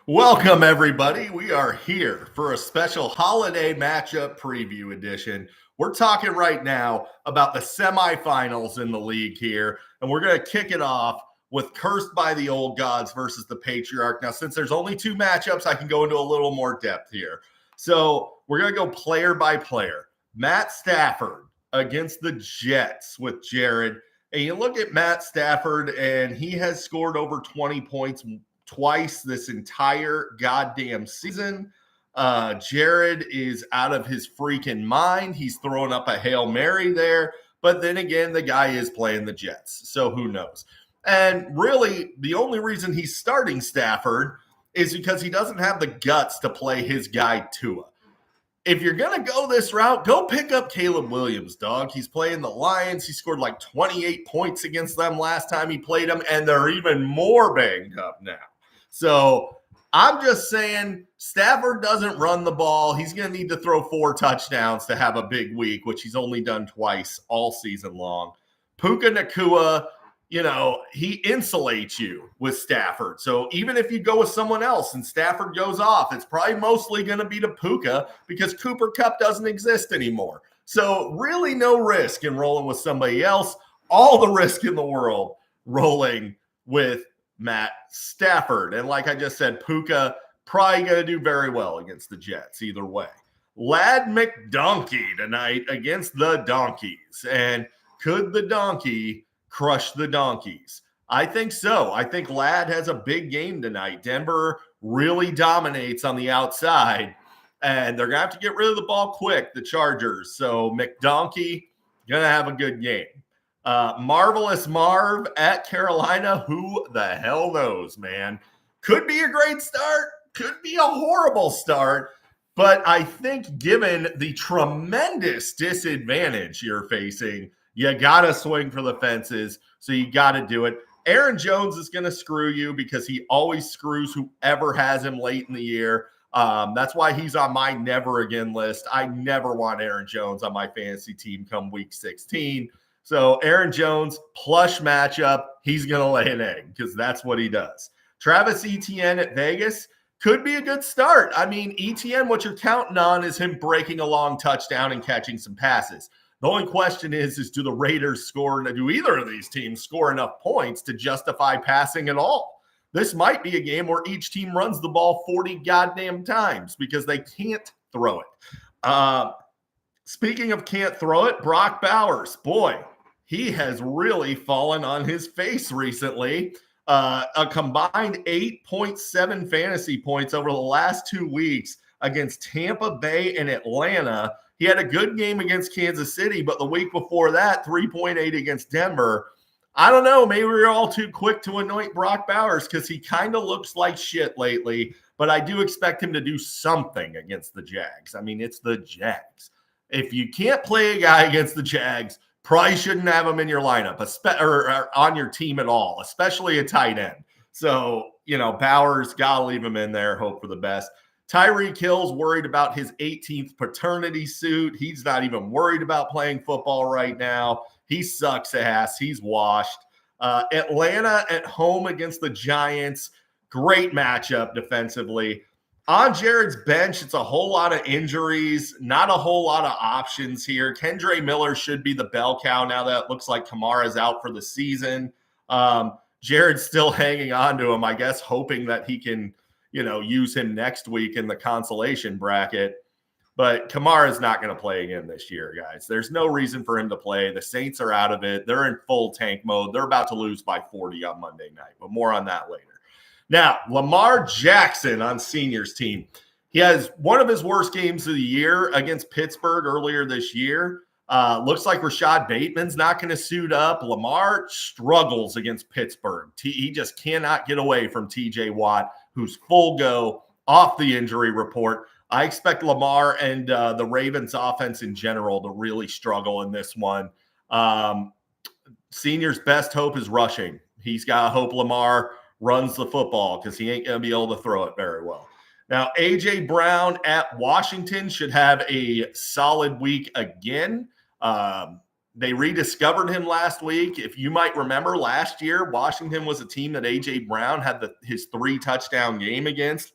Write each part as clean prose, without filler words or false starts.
Welcome, everybody. We are here for a special holiday matchup preview edition. We're talking right now about the semifinals in the league here, and we're going to kick it off with Cursed by the Old Gods versus the Patriarch. Now, since there's only two matchups, I can go into a little more depth here. So we're going to go player by player. Matt Stafford against the Jets with Jared. And you look at Matt Stafford, and he has scored over 20 points twice this entire goddamn season. Jared is out of his freaking mind. He's throwing up a Hail Mary there. But then again, the guy is playing the Jets. So who knows? And really, the only reason he's starting Stafford is because he doesn't have the guts to play his guy Tua. If you're going to go this route, go pick up Caleb Williams, dog. He's playing the Lions. He scored like 28 points against them last time he played them, and they're even more banged up now. So I'm just saying Stafford doesn't run the ball. He's going to need to throw 4 touchdowns to have a big week, which he's only done twice all season long. Puka Nacua, he insulates you with Stafford. So even if you go with someone else and Stafford goes off, it's probably mostly going to be to Puka because Cooper Kupp doesn't exist anymore. So really no risk in rolling with somebody else. All the risk in the world rolling with Matt Stafford. And like I just said, Puka probably going to do very well against the Jets either way. Lad McDonkey tonight against the Donkeys. And could the donkey crush the Donkeys? I think so. I think Lad has a big game tonight. Denver really dominates on the outside, and they're going to have to get rid of the ball quick, the Chargers. So McDonkey going to have a good game. Marvelous Marv at Carolina. Who the hell knows, man? Could be a great start. Could be a horrible start. But I think given the tremendous disadvantage you're facing, you got to swing for the fences. So you got to do it. Aaron Jones is going to screw you because he always screws whoever has him late in the year. That's why he's on my never again list. I never want Aaron Jones on my fantasy team come week 16. So Aaron Jones, plush matchup, he's going to lay an egg because that's what he does. Travis Etienne at Vegas could be a good start. I mean, Etienne, what you're counting on is him breaking a long touchdown and catching some passes. The only question is do the Raiders score? Do either of these teams score enough points to justify passing at all? This might be a game where each team runs the ball 40 goddamn times because they can't throw it. Speaking of can't throw it, Brock Bowers, boy, he has really fallen on his face recently. A combined 8.7 fantasy points over the last 2 weeks against Tampa Bay and Atlanta. He had a good game against Kansas City, but the week before that, 3.8 against Denver. I don't know. Maybe we're all too quick to anoint Brock Bowers because he kind of looks like shit lately, but I do expect him to do something against the Jags. I mean, it's the Jags. If you can't play a guy against the Jags, probably shouldn't have him in your lineup or on your team at all, especially a tight end. So, Bowers, got to leave him in there, hope for the best. Tyreek Hill's worried about his 18th paternity suit. He's not even worried about playing football right now. He sucks ass. He's washed. Atlanta at home against the Giants. Great matchup defensively. On Jared's bench, it's a whole lot of injuries, not a whole lot of options here. Kendre Miller should be the bell cow now that it looks like Kamara's out for the season. Jared's still hanging on to him, I guess, hoping that he can use him next week in the consolation bracket. But Kamara's not going to play again this year, guys. There's no reason for him to play. The Saints are out of it. They're in full tank mode. They're about to lose by 40 on Monday night, but more on that later. Now, Lamar Jackson on Senior's team. He has one of his worst games of the year against Pittsburgh earlier this year. Looks like Rashad Bateman's not going to suit up. Lamar struggles against Pittsburgh. He just cannot get away from TJ Watt, who's full go off the injury report. I expect Lamar and the Ravens offense in general to really struggle in this one. Senior's best hope is rushing. He's got to hope Lamar runs the football because he ain't going to be able to throw it very well. Now, A.J. Brown at Washington should have a solid week again. They rediscovered him last week. If you might remember, last year, Washington was a team that A.J. Brown had his 3-touchdown game against.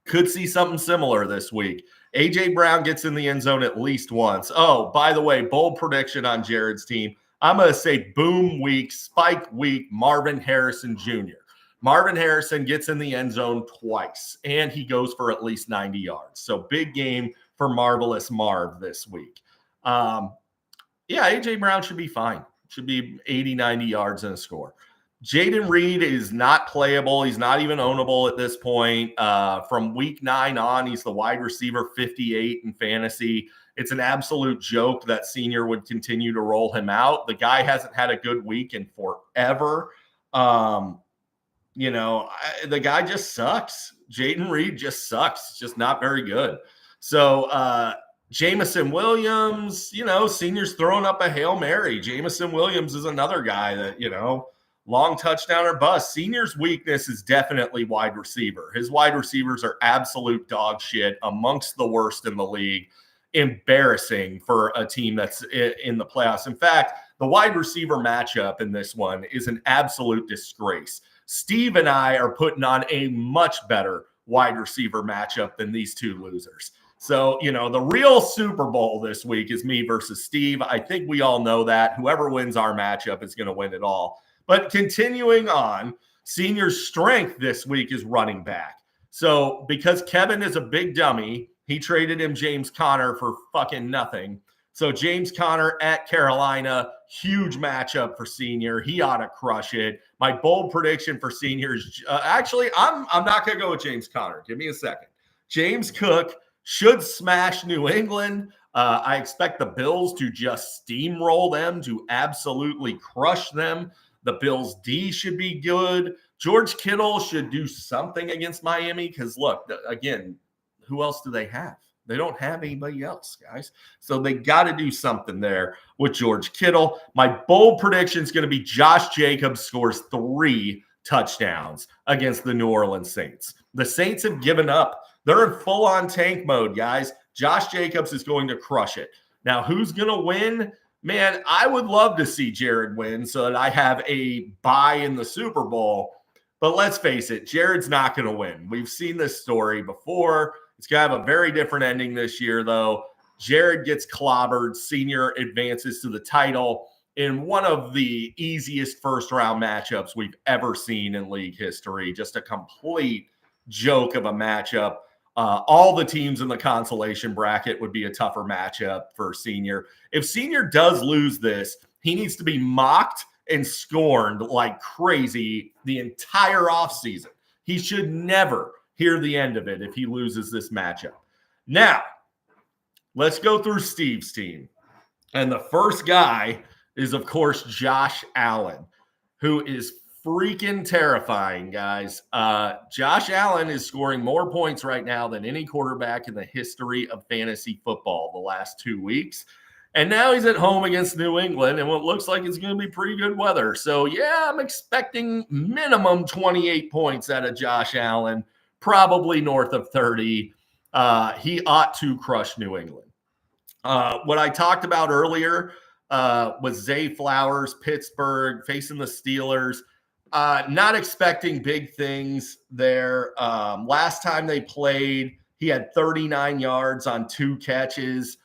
Could see something similar this week. A.J. Brown gets in the end zone at least once. Oh, by the way, bold prediction on Jared's team. I'm going to say boom week, spike week, Marvin Harrison Jr. Marvin Harrison gets in the end zone twice, and he goes for at least 90 yards. So big game for Marvelous Marv this week. Yeah, A.J. Brown should be fine. Should be 80, 90 yards and a score. Jayden Reed is not playable. He's not even ownable at this point. From week 9 on, he's the wide receiver 58 in fantasy. It's an absolute joke that Senior would continue to roll him out. The guy hasn't had a good week in forever. The guy just sucks. Jayden Reed just sucks. It's just not very good. So Jameson Williams, Senior's throwing up a Hail Mary. Jameson Williams is another guy that, long touchdown or bust. Senior's weakness is definitely wide receiver. His wide receivers are absolute dog shit, amongst the worst in the league. Embarrassing for a team that's in the playoffs. In fact, the wide receiver matchup in this one is an absolute disgrace. Steve and I are putting on a much better wide receiver matchup than these two losers. So, the real Super Bowl this week is me versus Steve. I think we all know that. Whoever wins our matchup is going to win it all. But continuing on, Senior's strength this week is running back. So because Kevin is a big dummy, he traded him James Conner for fucking nothing. So James Conner at Carolina, huge matchup for Senior. He ought to crush it. My bold prediction for Senior is actually, I'm not going to go with James Conner. Give me a second. James Cook should smash New England. I expect the Bills to just steamroll them, to absolutely crush them. The Bills' D should be good. George Kittle should do something against Miami because, look, again, who else do they have? They don't have anybody else, guys. So they got to do something there with George Kittle. My bold prediction is going to be Josh Jacobs scores 3 touchdowns against the New Orleans Saints. The Saints have given up. They're in full-on tank mode, guys. Josh Jacobs is going to crush it. Now, who's going to win? Man, I would love to see Jared win so that I have a bye in the Super Bowl. But let's face it, Jared's not going to win. We've seen this story before. It's going to have a very different ending this year, though. Jared gets clobbered. Senior advances to the title in one of the easiest first-round matchups we've ever seen in league history. Just a complete joke of a matchup. All the teams in the consolation bracket would be a tougher matchup for Senior. If Senior does lose this, he needs to be mocked and scorned like crazy the entire offseason. He should never hear the end of it if he loses this matchup. Now, let's go through Steve's team. And the first guy is, of course, Josh Allen, who is freaking terrifying, guys. Josh Allen is scoring more points right now than any quarterback in the history of fantasy football the last 2 weeks. And now he's at home against New England, and what looks like it's going to be pretty good weather. So, yeah, I'm expecting minimum 28 points out of Josh Allen, probably north of 30. He ought to crush New England. What I talked about earlier was Zay Flowers, Pittsburgh, facing the Steelers. Not expecting big things there. Last time they played, he had 39 yards on 2 catches.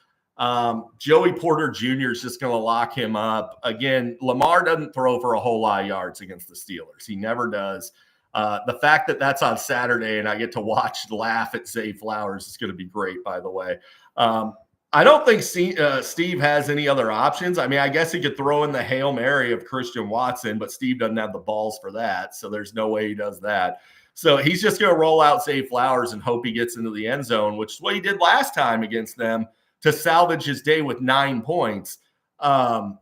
Joey Porter Jr. is just going to lock him up. Again, Lamar doesn't throw for a whole lot of yards against the Steelers. He never does. The fact that that's on Saturday and I get to laugh at Zay Flowers is going to be great, by the way. I don't think Steve has any other options. I mean, I guess he could throw in the Hail Mary of Christian Watson, but Steve doesn't have the balls for that, so there's no way he does that. So he's just going to roll out Zay Flowers and hope he gets into the end zone, which is what he did last time against them to salvage his day with 9 points. Not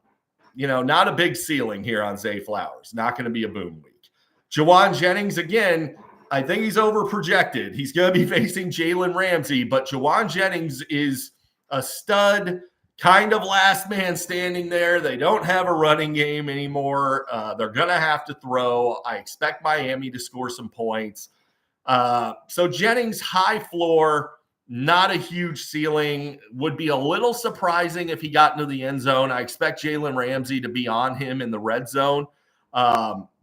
a big ceiling here on Zay Flowers. Not going to be a boom week. Jauan Jennings, again, I think he's overprojected. He's going to be facing Jalen Ramsey, but Jauan Jennings is a stud, kind of last man standing there. They don't have a running game anymore. They're going to have to throw. I expect Miami to score some points. So Jennings, high floor, Not a huge ceiling. Would be a little surprising if he got into the end zone. I expect Jalen Ramsey to be on him in the red zone.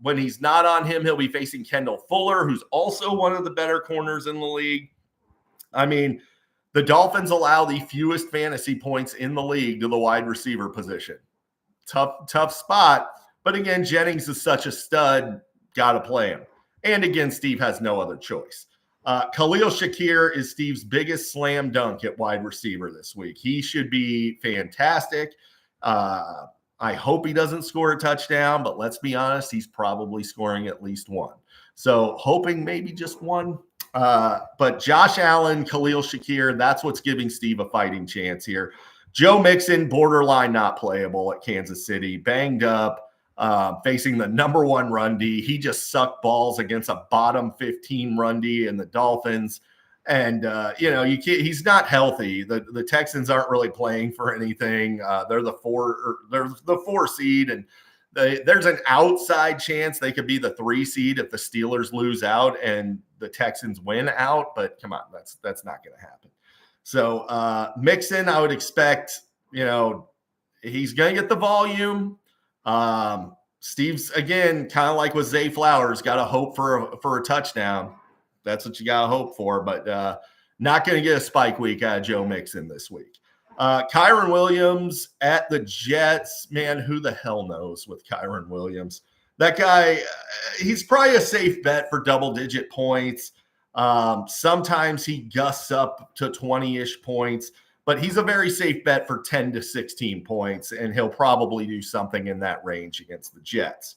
When he's not on him, he'll be facing Kendall Fuller, who's also one of the better corners in the league. I mean, the Dolphins allow the fewest fantasy points in the league to the wide receiver position. Tough spot. But again, Jennings is such a stud. Got to play him. And again, Steve has no other choice. Khalil Shakir is Steve's biggest slam dunk at wide receiver this week. He should be fantastic. I hope he doesn't score a touchdown, but let's be honest, he's probably scoring at least one. So hoping maybe just one. But Josh Allen, Khalil Shakir, that's what's giving Steve a fighting chance here. Joe Mixon, borderline not playable at Kansas City, banged up. Facing the number one run D. He just sucked balls against a bottom 15 run D in the Dolphins. And, he's not healthy. The Texans aren't really playing for anything. They're the four seed, and there's an outside chance they could be the 3 seed if the Steelers lose out and the Texans win out. But come on, that's not going to happen. So Mixon, I would expect, he's going to get the volume. Steve's, again, kind of like with Zay Flowers, got to hope for a touchdown. That's what you got to hope for, but not going to get a spike week out of Joe Mixon this week. Kyren Williams at the Jets. Man, who the hell knows with Kyren Williams? That guy, he's probably a safe bet for double-digit points. Sometimes he gusts up to 20-ish points. But he's a very safe bet for 10 to 16 points, and he'll probably do something in that range against the Jets.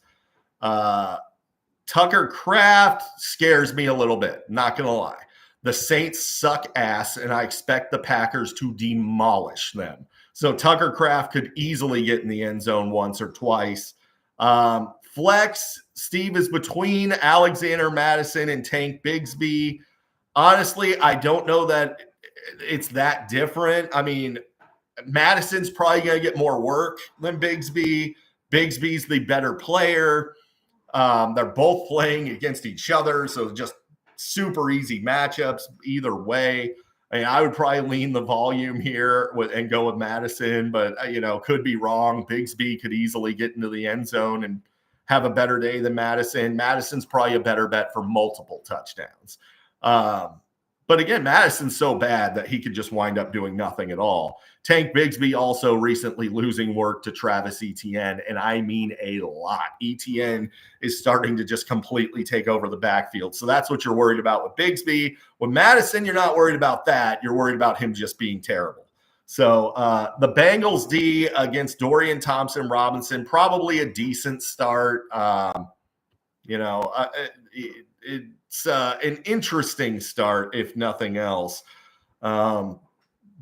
Tucker Kraft scares me a little bit, not going to lie. The Saints suck ass, and I expect the Packers to demolish them. So Tucker Kraft could easily get in the end zone once or twice. Flex, Steve is between Alexander Mattison and Tank Bigsby. Honestly, I don't know that it's that different. I mean, Madison's probably going to get more work than Bigsby. Bigsby's the better player. They're both playing against each other, so just super easy matchups either way. I mean, I would probably lean the volume here and go with Madison, but, could be wrong. Bigsby could easily get into the end zone and have a better day than Madison. Madison's probably a better bet for multiple touchdowns. But again, Madison's so bad that he could just wind up doing nothing at all. Tank Bigsby also recently losing work to Travis Etienne, and I mean a lot. Etienne is starting to just completely take over the backfield. So that's what you're worried about with Bigsby. With Madison, you're not worried about that. You're worried about him just being terrible. So the Bengals D against Dorian Thompson-Robinson, probably a decent start. It's an interesting start, if nothing else.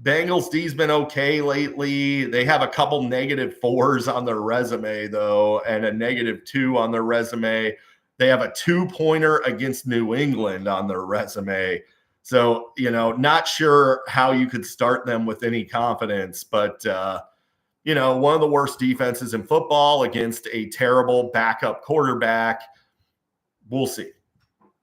Bengals D's been okay lately. They have a couple -4s on their resume, though, and a -2 on their resume. They have a 2-pointer against New England on their resume. So, not sure how you could start them with any confidence, but, one of the worst defenses in football against a terrible backup quarterback. We'll see.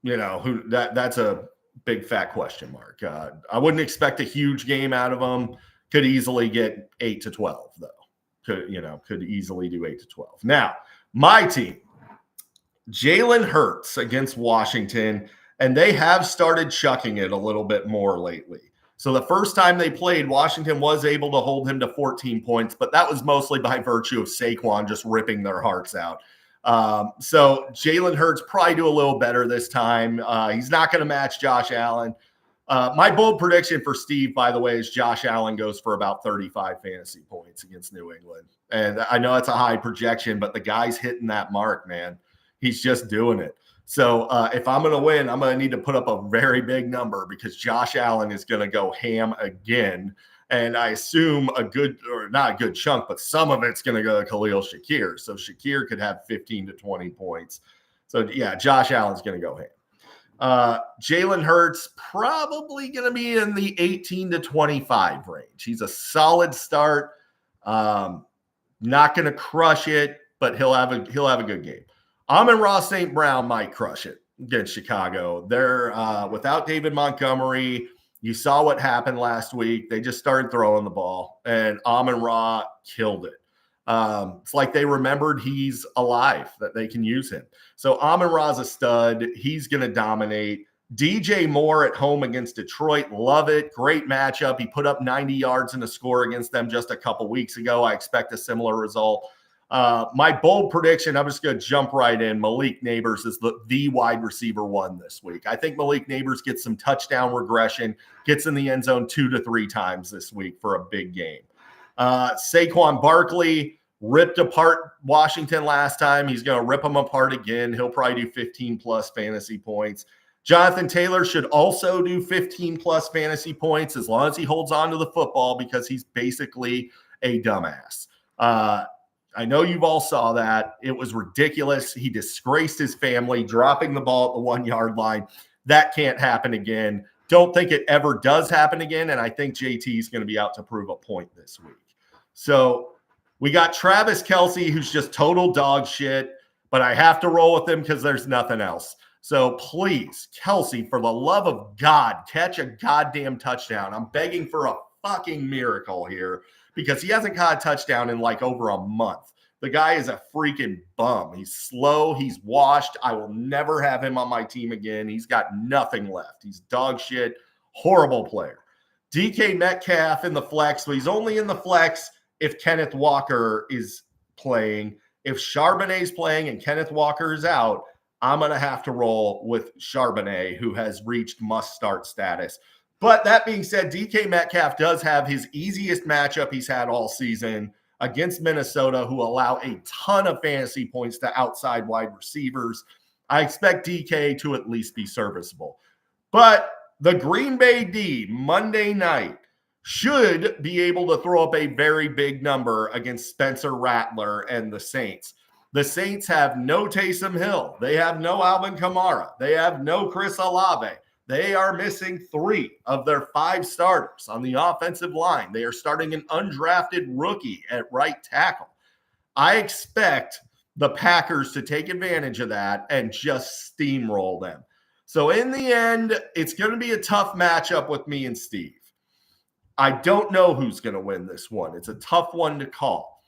That's a big fat question mark. I wouldn't expect a huge game out of them. Could easily get 8 to 12 though. Could easily do 8 to 12. Now, my team, Jalen Hurts against Washington, and they have started chucking it a little bit more lately. So the first time they played, Washington was able to hold him to 14 points, but that was mostly by virtue of Saquon just ripping their hearts out. So Jalen Hurts probably do a little better this time. He's not going to match Josh Allen. My bold prediction for Steve, by the way, is Josh Allen goes for about 35 fantasy points against New England. And I know it's a high projection, but the guy's hitting that mark, man. He's just doing it. So if I'm going to win, I'm going to need to put up a very big number because Josh Allen is going to go ham again. And I assume not a good chunk, but some of it's going to go to Khalil Shakir. So Shakir could have 15 to 20 points. So, yeah, Josh Allen's going to go ham. Jalen Hurts probably going to be in the 18 to 25 range. He's a solid start. Not going to crush it, but he'll have a good game. Amon-Ra St. Brown might crush it against Chicago. They're without David Montgomery. You saw what happened last week. They just started throwing the ball, and Amon-Ra killed it. It's like they remembered he's alive, that they can use him. So Amon-Ra's a stud. He's going to dominate. DJ Moore at home against Detroit. Love it. Great matchup. He put up 90 yards in a score against them just a couple weeks ago. I expect a similar result. My bold prediction, I'm just going to jump right in. Malik Nabers is the wide receiver one this week. I think Malik Nabers gets some touchdown regression, gets in the end zone 2 to 3 times this week for a big game. Saquon Barkley ripped apart Washington last time. He's going to rip them apart again. He'll probably do 15-plus fantasy points. Jonathan Taylor should also do 15-plus fantasy points as long as he holds on to the football because he's basically a dumbass. I know you've all saw that. It was ridiculous. He disgraced his family, dropping the ball at the 1-yard line. That can't happen again. Don't think it ever does happen again, and I think JT is going to be out to prove a point this week. So we got Travis Kelce, who's just total dog shit, but I have to roll with him because there's nothing else. So please, Kelce, for the love of God, catch a goddamn touchdown. I'm begging for a fucking miracle here because he hasn't caught a touchdown in like over a month. The guy is a freaking bum. He's slow. He's washed. I will never have him on my team again. He's got nothing left. He's dog shit. Horrible player. DK Metcalf in the flex, but he's only in the flex if Kenneth Walker is playing. If Charbonnet's playing and Kenneth Walker is out, I'm going to have to roll with Charbonnet, who has reached must-start status. But that being said, DK Metcalf does have his easiest matchup he's had all season against Minnesota, who allow a ton of fantasy points to outside wide receivers. I expect DK to at least be serviceable. But the Green Bay D, Monday night, should be able to throw up a very big number against Spencer Rattler and the Saints. The Saints have no Taysom Hill. They have no Alvin Kamara. They have no Chris Olave. They are missing 3 of their 5 starters on the offensive line. They are starting an undrafted rookie at right tackle. I expect the Packers to take advantage of that and just steamroll them. So in the end, it's going to be a tough matchup with me and Steve. I don't know who's going to win this one. It's a tough one to call.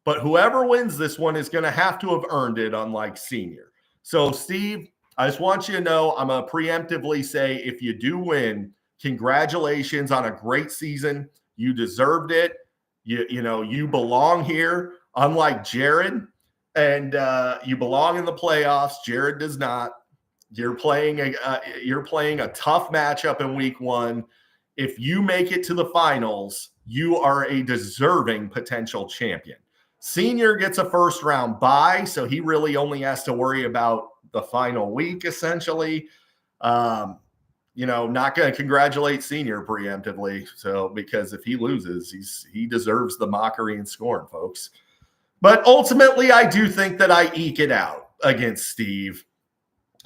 But whoever wins this one is going to have to have earned it, unlike Senior. So, Steve, I just want you to know I'm going to preemptively say if you do win, congratulations on a great season. You deserved it. You belong here, unlike Jared. And you belong in the playoffs. Jared does not. You're playing a tough matchup in week 1. If you make it to the finals, you are a deserving potential champion. Senior gets a first-round bye, so he really only has to worry about the final week, essentially. Not going to congratulate Senior preemptively, so because if he loses, he deserves the mockery and scorn, folks. But ultimately, I do think that I eke it out against Steve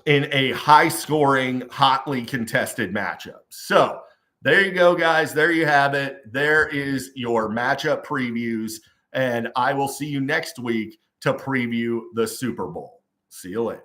in a high-scoring, hotly contested matchup. So there you go, guys. There you have it. There is your matchup previews. And I will see you next week to preview the Super Bowl. See you later.